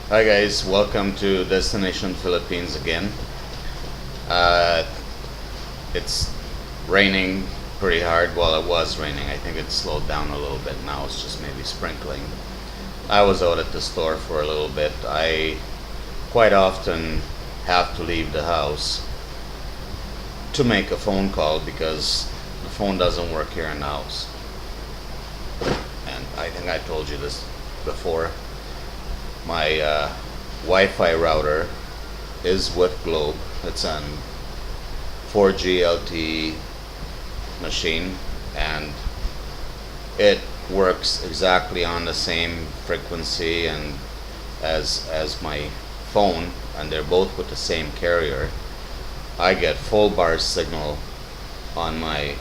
Hi guys, welcome to Destination Philippines again. Uh, it's raining pretty hard. Well, it was raining. I think it slowed down a little bit now. It's just maybe sprinkling. I was out at the store for a little bit. I quite often have to leave the house to make a phone call because the phone doesn't work here in the house. And I think I told you this before. My Wi-Fi router is with Globe. It's an 4G LTE machine, and it works exactly on the same frequency and as my phone, and they're both with the same carrier. I get full bar signal on my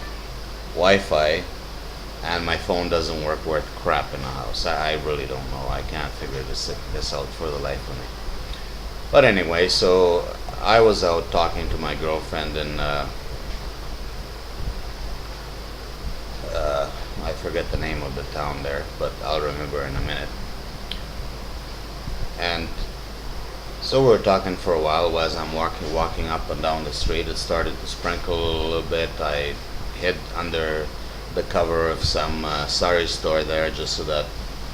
Wi-Fi, and my phone doesn't work worth crap in the house. I really don't know. I can't figure this out for the life of me. But anyway, so I was out talking to my girlfriend in I forget the name of the town there, but I'll remember in a minute. And so we were talking for a while. As I'm walking up and down the street, it started to sprinkle a little bit. I hid under the cover of some sari store there just so that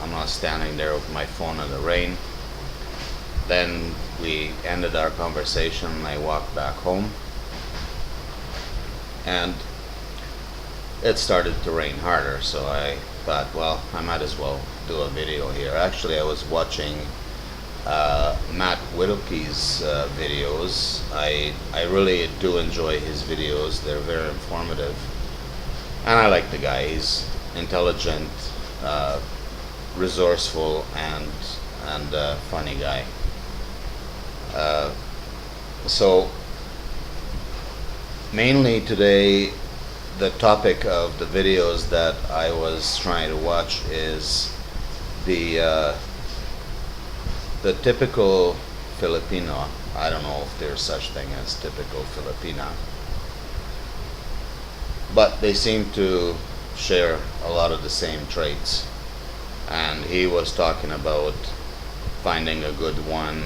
I'm not standing there with my phone in the rain. Then we ended our conversation and I walked back home, and it started to rain harder, so I thought, well, I might as well do a video here. Actually, I was watching Matt Whittleke's videos. I really do enjoy his videos. They're very informative. And I like the guy. He's intelligent, resourceful, and funny guy. So mainly today, the topic of the videos that I was trying to watch is the typical Filipino. I don't know if there's such thing as typical Filipina, but they seem to share a lot of the same traits. And he was talking about finding a good one.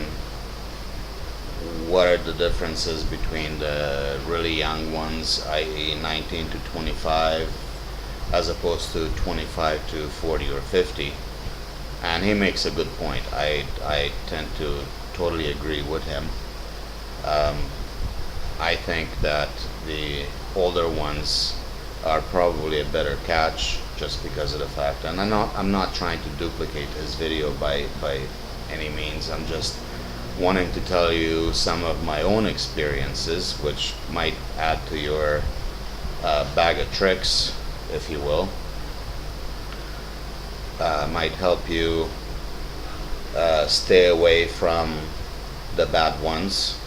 What are the differences between the really young ones, i.e. 19 to 25, as opposed to 25 to 40 or 50? And he makes a good point. I tend to totally agree with him. I think that the older ones are probably a better catch just because of the fact, and I'm not trying to duplicate his video by any means. I'm just wanting to tell you some of my own experiences, which might add to your bag of tricks, if you will. Might help you stay away from the bad ones,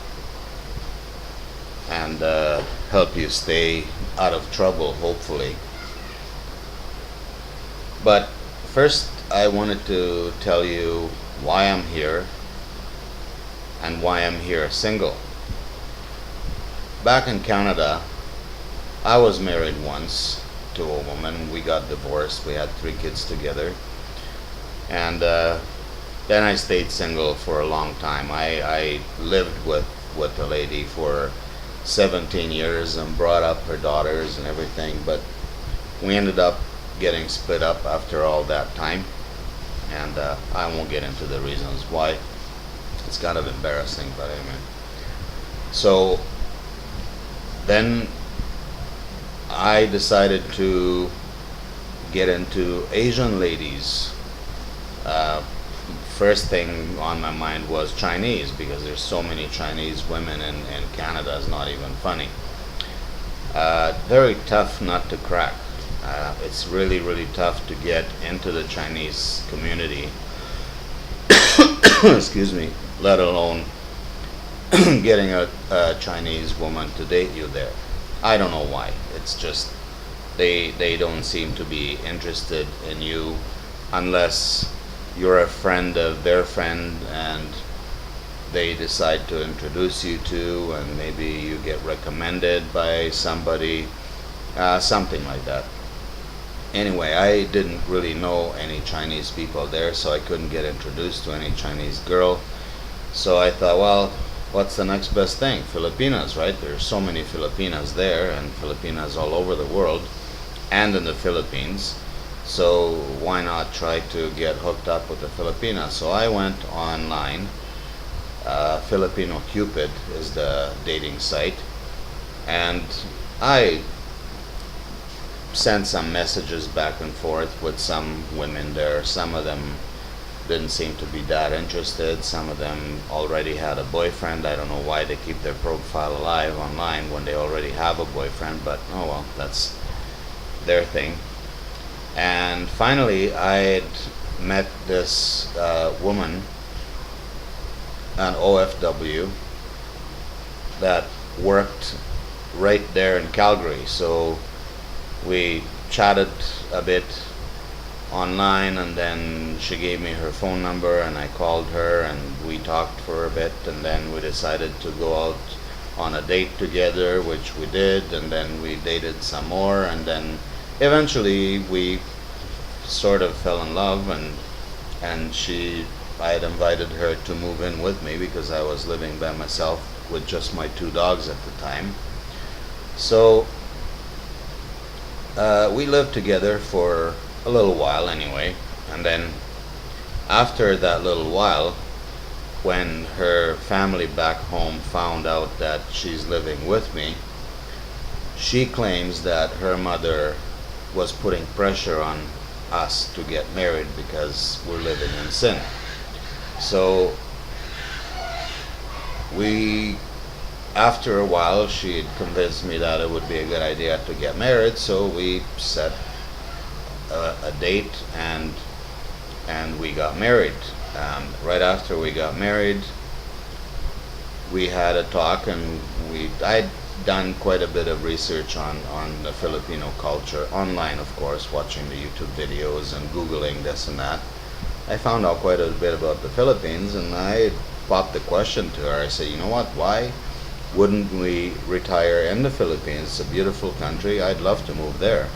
and help you stay out of trouble, hopefully. But first, I wanted to tell you why I'm here and why I'm here single. Back in Canada, I was married once to a woman. We got divorced. We had 3 kids together. And then I stayed single for a long time. I lived with a lady for 17 years and brought up her daughters and everything, but we ended up getting split up after all that time. And I won't get into the reasons why. It's kind of embarrassing, but anyway. So then I decided to get into Asian ladies. First thing on my mind was Chinese, because there's so many Chinese women in Canada. It's not even funny. Very tough nut to crack. It's really, really tough to get into the Chinese community. Excuse me. Let alone getting a Chinese woman to date you there. I don't know why. It's just they don't seem to be interested in you unless you're a friend of their friend and they decide to introduce you to, and maybe you get recommended by somebody, something like that. Anyway, I didn't really know any Chinese people there, so I couldn't get introduced to any Chinese girl. So I thought, well, what's the next best thing? Filipinas, right? There's so many Filipinas there, and Filipinas all over the world and in the Philippines. So why not try to get hooked up with a Filipina? So I went online. Filipino Cupid is the dating site, and I sent some messages back and forth with some women there. Some of them didn't seem to be that interested. Some of them already had a boyfriend. I don't know why they keep their profile alive online when they already have a boyfriend, but oh well, that's their thing. And finally, I had met this woman, an OFW, that worked right there in Calgary. So we chatted a bit online, and then she gave me her phone number, and I called her, and we talked for a bit, and then we decided to go out on a date together, which we did, and then we dated some more, and then eventually we sort of fell in love, and I had invited her to move in with me because I was living by myself with just my two dogs at the time. So we lived together for a little while anyway, and then after that little while, when her family back home found out that she's living with me, she claims that her mother was putting pressure on us to get married because we're living in sin. So we, after a while, she had convinced me that it would be a good idea to get married, so we set a date, and we got married. Right after we got married, we had a talk, and I'd done quite a bit of research on the Filipino culture online, of course, watching the YouTube videos and Googling this and that. I found out quite a bit about the Philippines, and I popped the question to her. I said, you know what, why wouldn't we retire in the Philippines? It's a beautiful country. I'd love to move there.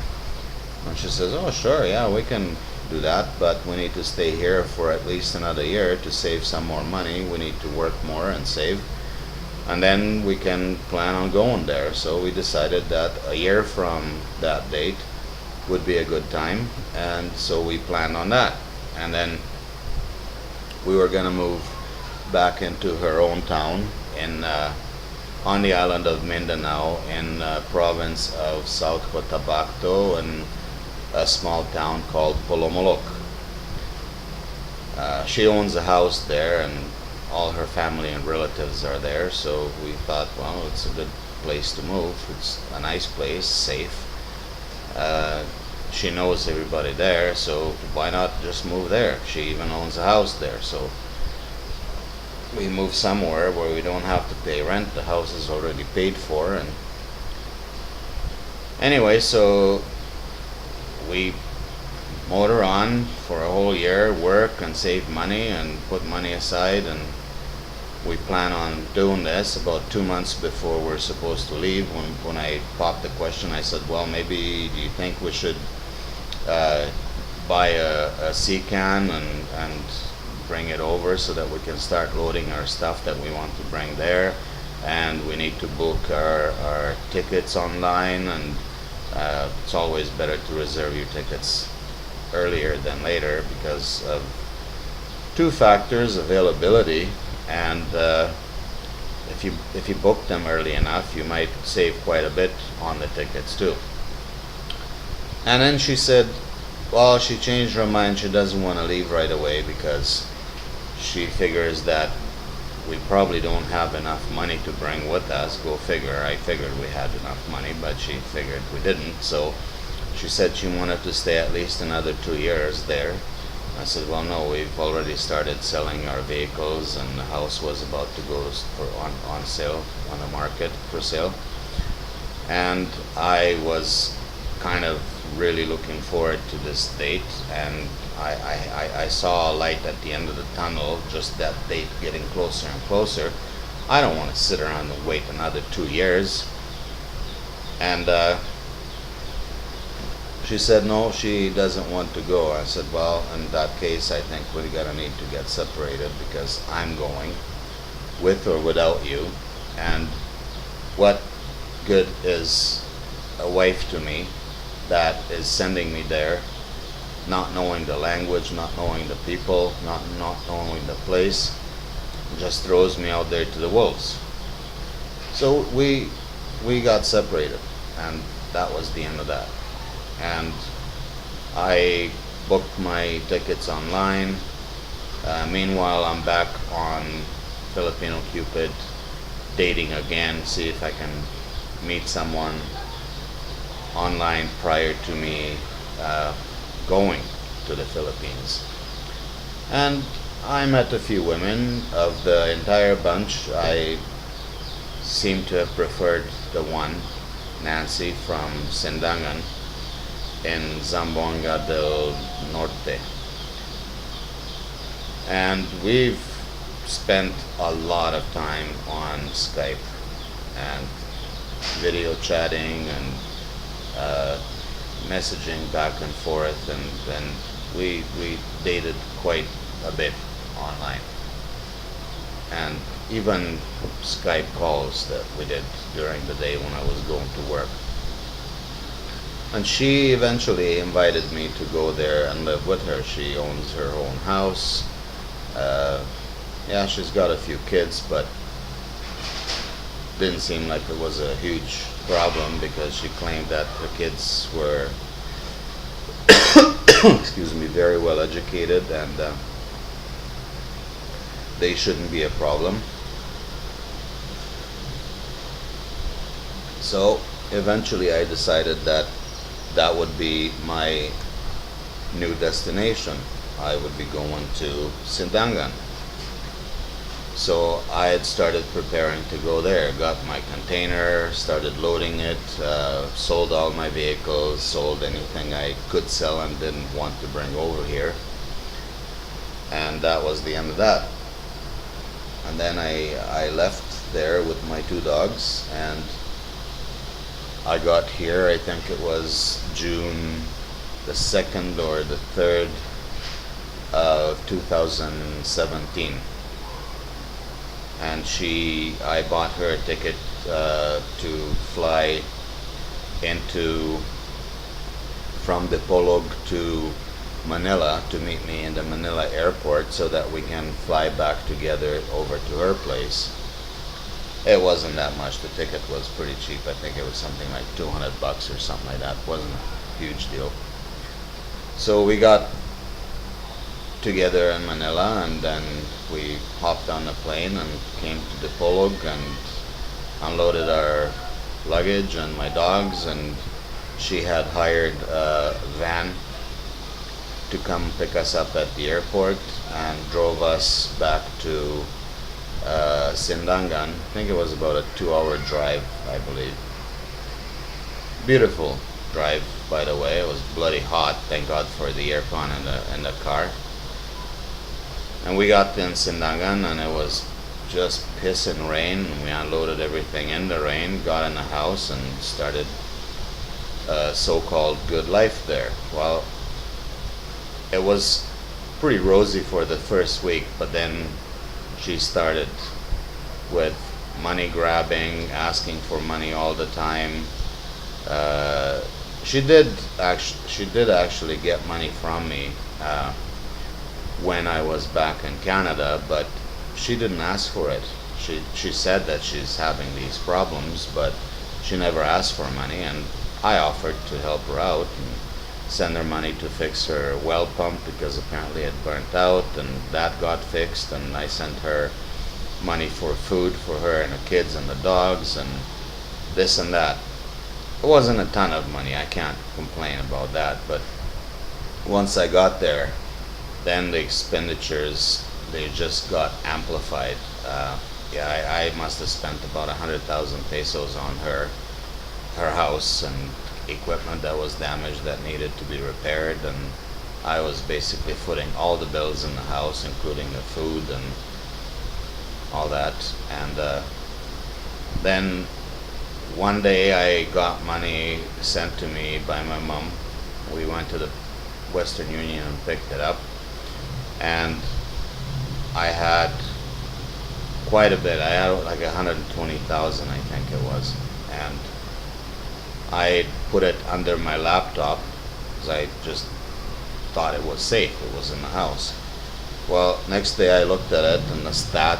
And she says, oh, sure, yeah, we can do that, but we need to stay here for at least another year to save some more money. We need to work more and save, and then we can plan on going there. So we decided that a year from that date would be a good time, and so we planned on that. And then we were going to move back into her own town in on the island of Mindanao, in province of South Cotabato, and a small town called Polomolok. She owns a house there, and all her family and relatives are there, so we thought, well, it's a good place to move. It's a nice place, safe. She knows everybody there, so why not just move there? She even owns a house there, so we move somewhere where we don't have to pay rent. The house is already paid for. And anyway, so we motor on for a whole year, work and save money and put money aside, and we plan on doing this. About 2 months before we're supposed to leave, when I popped the question, I said, well, maybe do you think we should buy a sea can and bring it over so that we can start loading our stuff that we want to bring there, and we need to book our tickets online, and it's always better to reserve your tickets earlier than later because of two factors: availability, and if you book them early enough, you might save quite a bit on the tickets too. And then she said, well, she changed her mind. She doesn't want to leave right away because she figures that we probably don't have enough money to bring with us. Go figure. I figured we had enough money, but she figured we didn't. So she said she wanted to stay at least another 2 years there. I said, well, no, we've already started selling our vehicles, and the house was about to go on sale, on the market for sale. And I was kind of really looking forward to this date, and I saw a light at the end of the tunnel, just that date getting closer and closer. I don't want to sit around and wait another 2 years. And She said no, she doesn't want to go. I said, well, in that case, I think we're gonna need to get separated because I'm going with or without you. And what good is a wife to me that is sending me there, not knowing the language, not knowing the people, not knowing the place, just throws me out there to the wolves. So we got separated, and that was the end of that. And I booked my tickets online. Meanwhile, I'm back on Filipino Cupid, dating again, see if I can meet someone online prior to me going to the Philippines. And I met a few women. Of the entire bunch, I seem to have preferred the one, Nancy from Sindangan in Zamboanga del Norte. And we've spent a lot of time on Skype and video chatting and messaging back and forth, and then we dated quite a bit online, and even Skype calls that we did during the day when I was going to work. And she eventually invited me to go there and live with her. She owns her own house. Yeah, she's got a few kids, but didn't seem like it was a huge problem because she claimed that her kids were, excuse me, very well educated, and they shouldn't be a problem. So eventually I decided that that would be my new destination. I would be going to Sindangan. So I had started preparing to go there. Got my container, started loading it, sold all my vehicles, sold anything I could sell and didn't want to bring over here. And that was the end of that. And then I left there with my two dogs, and I got here, I think it was June the 2nd or the 3rd of 2017. And I bought her a ticket to fly from Dipolog to Manila to meet me in the Manila airport so that we can fly back together over to her place. It wasn't that much. The ticket was pretty cheap. I think it was something like $200 or something like that. It wasn't a huge deal. So we got together in Manila, and then we hopped on the plane and came to Dipolog and unloaded our luggage and my dogs, and she had hired a van to come pick us up at the airport and drove us back to Sindangan. I think it was about a 2-hour drive, I believe. Beautiful drive, by the way. It was bloody hot. Thank God for the aircon in the car. And we got in Sindangan, and it was just piss and rain. We unloaded everything in the rain, got in the house, and started a so-called good life there. Well, it was pretty rosy for the first week, but then she started with money grabbing, asking for money all the time. She did actually get money from me when I was back in Canada, but she didn't ask for it. She said that she's having these problems, but she never asked for money, and I offered to help her out and send her money to fix her well pump because apparently it burnt out, and that got fixed, and I sent her money for food for her and the kids and the dogs and this and that. It wasn't a ton of money, I can't complain about that, but once I got there, then the expenditures, they just got amplified. I must have spent about 100,000 pesos on her house and equipment that was damaged that needed to be repaired, and I was basically footing all the bills in the house, including the food and all that. And then one day I got money sent to me by my mom We went to the Western Union and picked it up, and I had quite a bit. I had like 120,000, I think it was, and I put it under my laptop because I just thought it was safe. It was in the house. Well, next day I looked at it, and the stack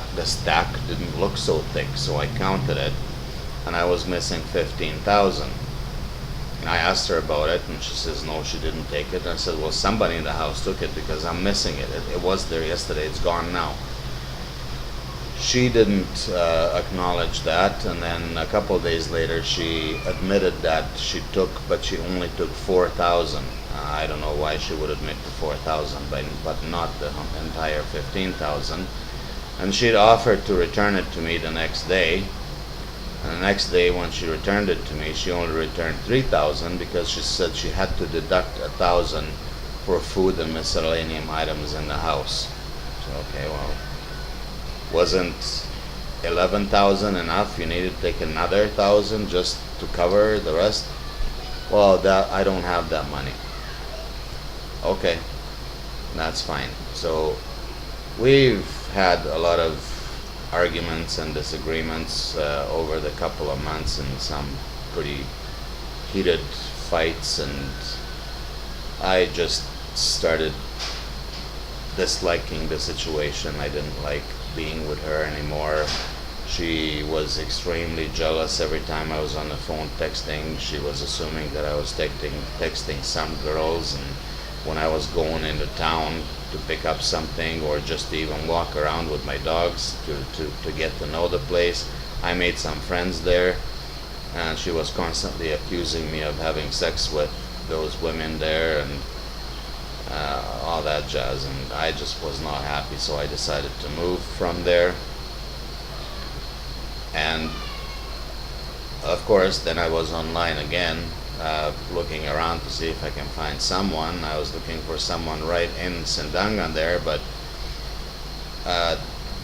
didn't look so thick, so I counted it, and I was missing 15,000. And I asked her about it, and she says no, she didn't take it. And I said, well, somebody in the house took it because I'm missing it. It was there yesterday. It's gone now. She didn't acknowledge that, and then a couple of days later she admitted that she took, but she only took 4,000. I don't know why she would admit to 4,000, but not the entire 15,000. And she'd offered to return it to me the next day. And the next day when she returned it to me, she only returned 3,000 because she said she had to deduct 1,000 for food and miscellaneous items in the house. So, okay, well, wasn't 11,000 enough? You needed to take another 1,000 just to cover the rest? Well, that I don't have that money. Okay, that's fine. So we've had a lot of arguments and disagreements over the couple of months, and some pretty heated fights, and I just started disliking the situation. I didn't like being with her anymore. She was extremely jealous every time I was on the phone texting. She was assuming that I was texting some girls, and when I was going into town to pick up something or just to even walk around with my dogs to get to know the place, I made some friends there, and she was constantly accusing me of having sex with those women there, and all that jazz, and I just was not happy, so I decided to move from there. And of course then I was online again, looking around to see if I can find someone. I was looking for someone right in Sindangan there, but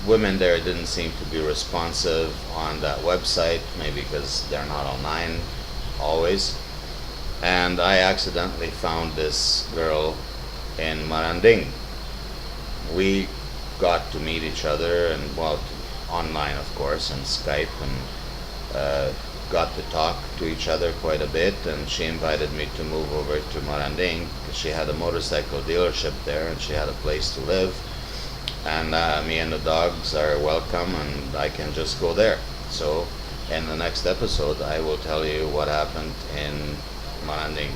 women there didn't seem to be responsive on that website, maybe because they're not online always. And I accidentally found this girl in Maranding. We got to meet each other, and well, online of course, and Skype, and got to talk to each other quite a bit, and she invited me to move over to Maranding because she had a motorcycle dealership there and she had a place to live, and me and the dogs are welcome and I can just go there. So in the next episode I will tell you what happened in Maranding.